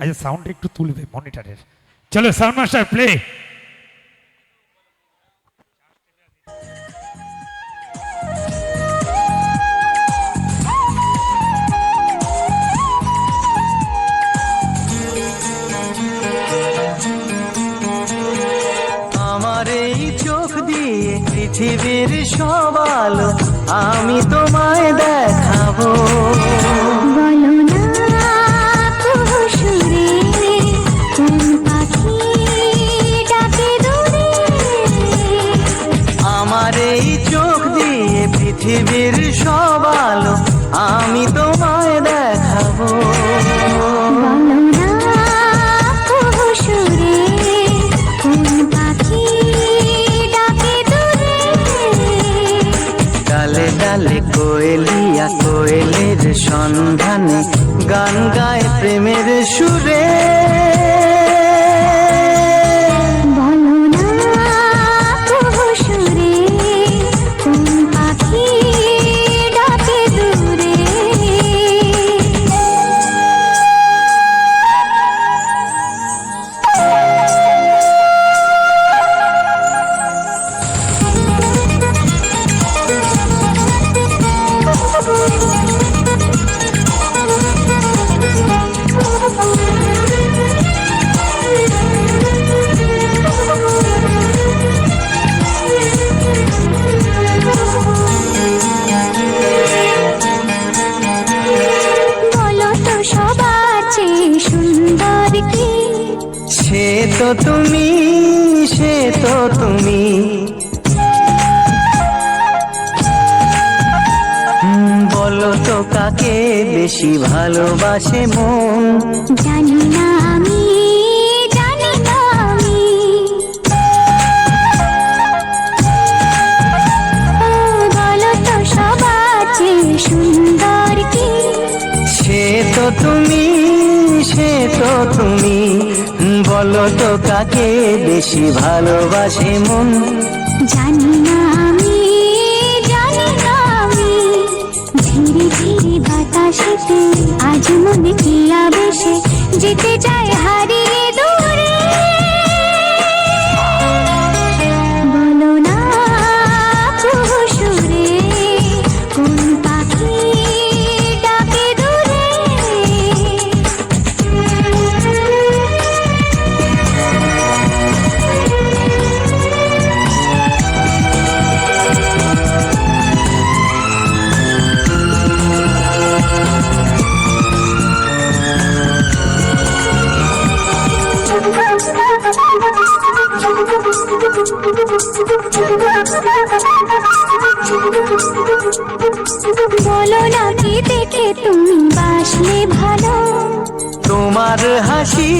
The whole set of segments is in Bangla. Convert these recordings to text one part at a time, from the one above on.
আচ্ছা সাউন্ড একটু তুলবে মনিটরের। চলো সাউন্ড মাস্টার প্লে। আমার এই চোখ দিয়ে পৃথিবীর সব আলো আমি তোমায় দেখাবো। বলো না সুরে কোন পাখি ডাকে দূরে। আমার এই চোখ দিয়ে পৃথিবীর সব আলো আমি তোমায় দেখাবো। বলো না সুরে কোন পাখি ডাকে দূরে। ডালে ডালে কোয়েলিয়া কোয়েলের সন্ধানে গান গায় প্রেমের সুরে। বলো না সুরে কোন পাখি ডাকে দূরে। বলো তো সবার চেয়ে সুন্দর কি? সে তো তুমি, সে তো তুমি। বলো তো কাকে বেশি ভালোবাসে মন? জানি না আমি, জানি না আমি। বলো তো সবার চেয়ে সুন্দর কি? সে তো তুমি, সে তো তুমি। বলো তো কাকে বেশি ভালোবাসে মন? জানি না আমি, জানি না আমি। ধীরে ধীরে বাতাসেতে আজ মনে কি আবেশে যেতে চায় হারিয়ে দূরে। বলো না সুরে কোন পাখি ডাকে দূরে। বলো না কি দেখে তুমি বাসলে ভালো? তোমার হাসি,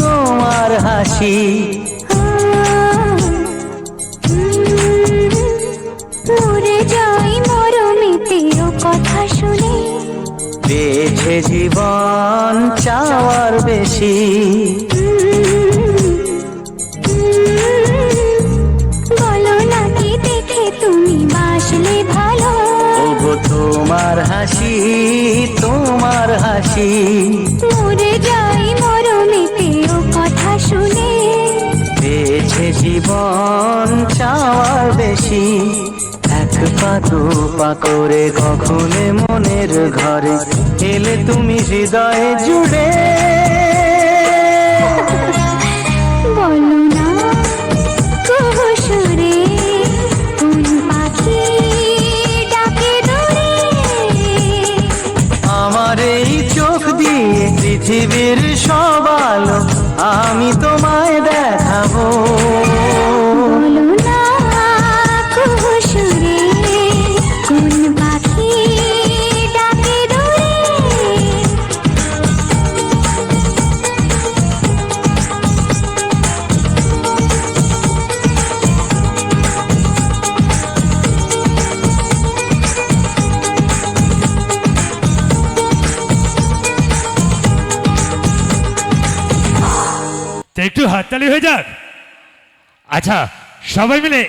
তোমার হাসি। মরে যাই মরমেতে ও কথা শুনে। পেয়েছে জীবন চাওয়ার বেশি। বলো না কি দেখে তুমি বাসলে ভালো? ওগো তোমার হাসি, তোমার হাসি। মরে যাই মরমেতে ও কথা শুনে। পেয়েছে জীবন চাওয়ার বেশি। এক পা দু পা করে কখনে মনের ঘরে এলে তুমি হৃদয়ে জুড়ে। বলো না সুরে কোন পাখি ডাকে দূরে। আমার এই চোখ দিয়ে পৃথিবীর সব আলো আমি তোমায় দেখাবো। বলো না সুরে কোন পাখি ডাকে দূরে। তো একটু হাততালি হয়ে যাক। আচ্ছা সবাই মিলে